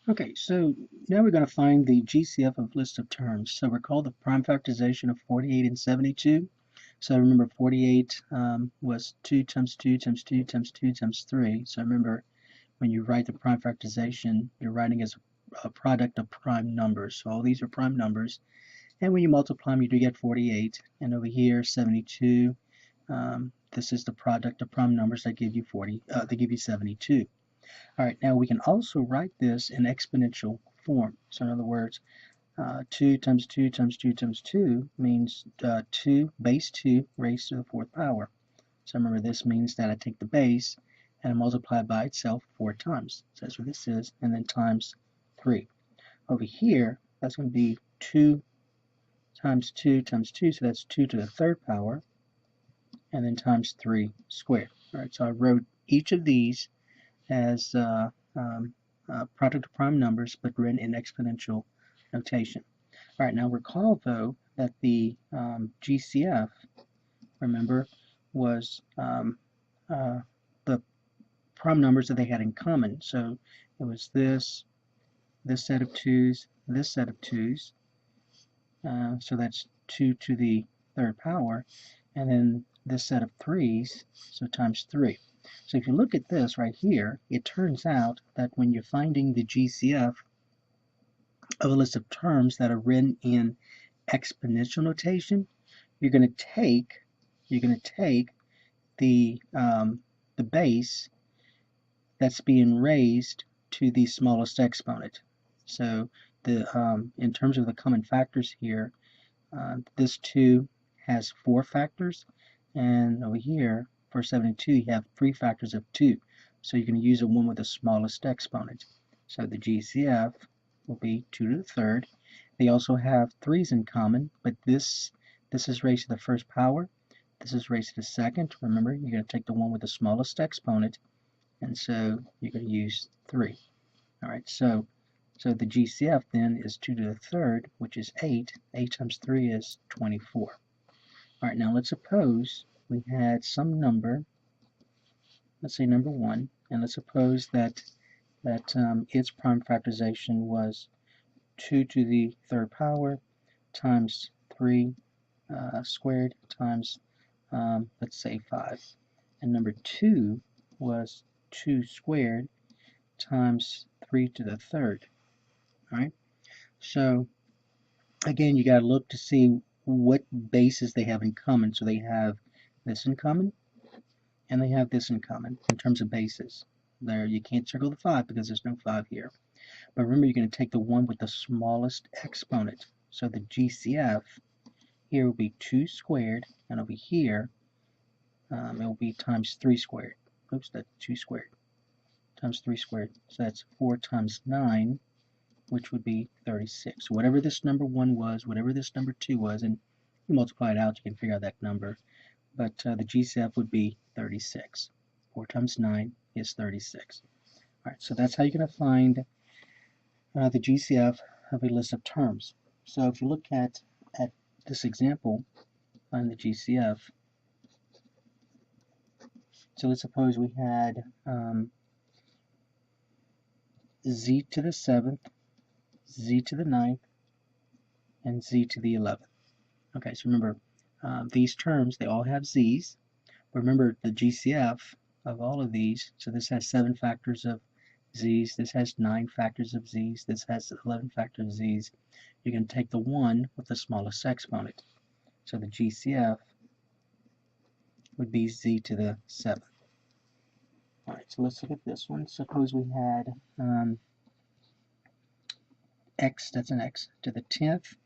Okay, so now we're going to find the GCF of list of terms. So recall the prime factorization of 48 and 72. So remember 48 was 2 times 2 times 2 times 2 times 3. So remember when you write the prime factorization, you're writing as a product of prime numbers. So all these are prime numbers. And when you multiply them, you do get 48. And over here, 72. This is the product of prime numbers that give you 72. All right, now we can also write this in exponential form. So in other words, 2 times 2 times 2 times 2 means 2 base 2 raised to the fourth power. So remember, this means that I take the base and I multiply it by itself 4 times. So that's what this is, and then times 3. Over here, that's going to be 2 times 2 times 2, so that's 2 to the third power, and then times 3 squared. All right, so I wrote each of these as product of prime numbers, but written in exponential notation. All right, now recall though that the GCF, remember, was the prime numbers that they had in common. So it was this set of twos, this set of twos. So that's 2 to the third power, and then this set of threes, so times 3. So if you look at this right here, it turns out that when you're finding the GCF of a list of terms that are written in exponential notation, you're going to take the base that's being raised to the smallest exponent. So in terms of the common factors here, this 2 has 4 factors, and over here for 72 you have 3 factors of 2. So you're going to use the one with the smallest exponent. So the GCF will be 2 to the third. They also have 3's in common, but this is raised to the first power. This is raised to the second. Remember, you're going to take the one with the smallest exponent, and so you're going to use 3. All right, so the GCF then is 2 to the third, which is 8. 8 times 3 is 24. All right, now let's suppose we had some number, let's say number 1, and let's suppose that its prime factorization was 2 to the third power times 3 squared times, let's say 5. And number 2 was 2 squared times 3 to the third. All right, so again, you got to look to see what bases they have in common. So they have this in common, and they have this in common in terms of bases. There, you can't circle the 5 because there's no 5 here. But remember, you're going to take the one with the smallest exponent. So the GCF here will be 2 squared, and over here it will be times 3 squared. Oops, that's 2 squared times 3 squared. So that's 4 times 9, which would be 36. So whatever this number 1 was, whatever this number 2 was, and you multiply it out, you can figure out that number. But the GCF would be 36. 4 times 9 is 36. All right, so that's how you're going to find the GCF of a list of terms. So if you look at this example, find the GCF. So let's suppose we had z to the 7th, z to the 9th, and z to the 11th. Okay, so remember, these terms, they all have z's. Remember the GCF of all of these, so this has 7 factors of z's, this has 9 factors of z's, this has 11 factors of z's. You're going to take the one with the smallest exponent. So the GCF would be z to the 7th. All right, so let's look at this one. Suppose we had x, that's an x, to the 10th,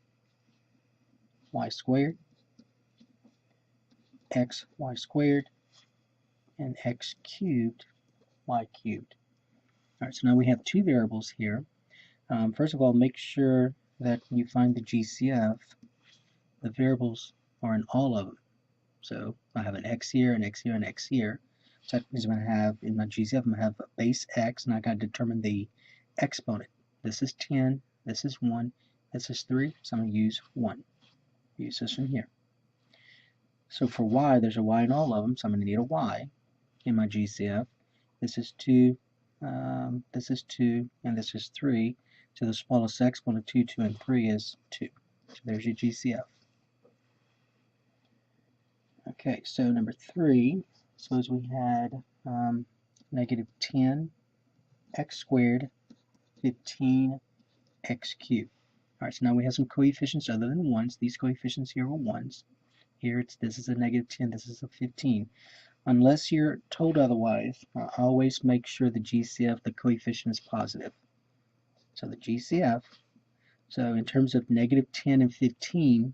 y squared, x, y squared, and x cubed, y cubed. All right, so now we have 2 variables here. First of all, make sure that when you find the GCF, the variables are in all of them. So I have an x here, an x here, and x here. So that means I'm going to have, in my GCF, I'm going to have a base x, and I got to determine the exponent. This is 10, this is 1, this is 3, so I'm going to use 1. Use this one here. So for y, there's a y in all of them, so I'm going to need a y in my GCF. This is 2, this is 2, and this is 3. So the smallest exponent of 2, 2, and 3 is 2. So there's your GCF. Okay, so number 3, suppose we had negative 10 x squared 15 x cubed. Alright, so now we have some coefficients other than 1s. These coefficients here are 1s. Here this is a negative 10, this is a 15. Unless you're told otherwise, always make sure the GCF, the coefficient, is positive. So the GCF, so in terms of negative 10 and 15,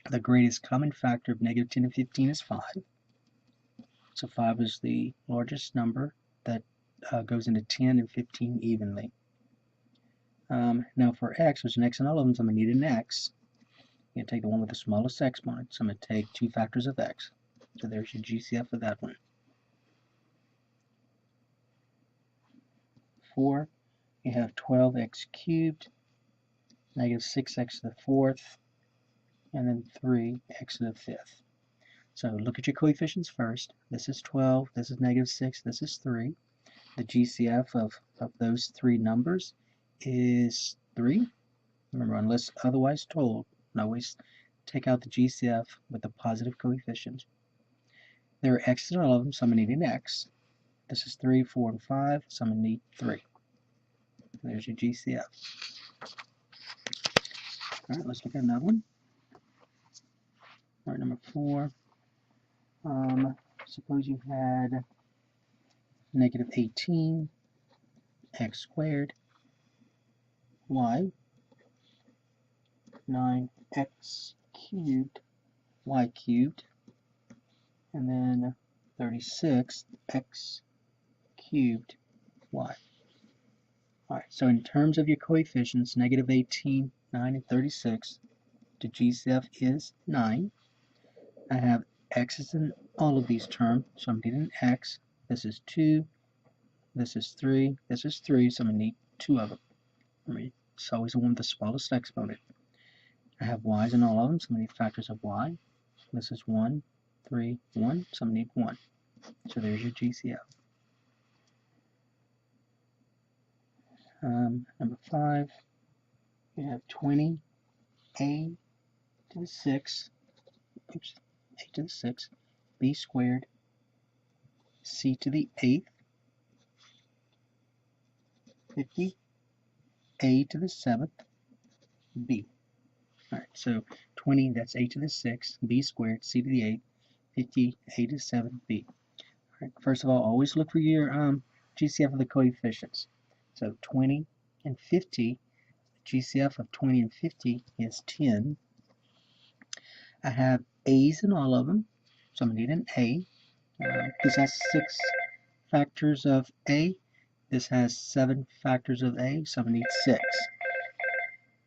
the greatest common factor of negative 10 and 15 is 5. So 5 is the largest number that goes into 10 and 15 evenly. Now for x, there's an x in all of them, so I'm going to need an x. I'm going to take the one with the smallest exponent, so I'm going to take 2 factors of x. So there's your GCF of that one. 4, you have 12x cubed, negative 6x to the 4th, and then 3x to the 5th. So look at your coefficients first. This is 12, this is negative 6, this is 3. The GCF of those 3 numbers is 3. Remember, unless otherwise told, always take out the GCF with a positive coefficient. There are x's in all of them, so I'm going to need an x. This is 3, 4, and 5, so I'm going to need 3. There's your GCF. Alright, let's look at another one. Alright, number 4. Suppose you had negative 18 x squared y 9x cubed y cubed, and then 36x cubed y. Alright, so in terms of your coefficients, negative 18, 9, and 36, the GCF is 9. I have x's in all of these terms, so I'm getting an x. This is 2, this is 3, this is 3, so I'm going to need 2 of them. It's always the one with the smallest exponent. I have y's in all of them, so I'm going to need factors of y. This is 1, 3, 1, so I'm going to need 1. So there's your GCF. Number 5, you have 20 a to the 6, oops, a to the 6, b squared, c to the 8th, 50 a to the 7th, b. Alright, so 20, that's a to the 6th, b squared, c to the 8th, 50 a to the 7th, b. Alright, first of all, always look for your GCF of the coefficients. So 20 and 50, GCF of 20 and 50 is 10. I have a's in all of them, so I'm going to need an a. This has 6 factors of a. This has 7 factors of a, so I'm going to need 6.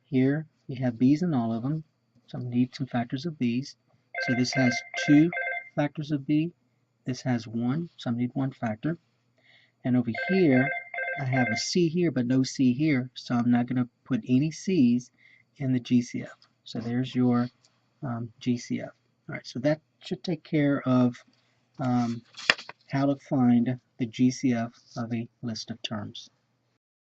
Here we have b's in all of them, so I'm going to need some factors of b's. So this has 2 factors of b. This has 1, so I'm going to need 1 factor. And over here, I have a c here, but no c here, so I'm not going to put any c's in the GCF. So there's your GCF. Alright, so that should take care of how to find the GCF of a list of terms.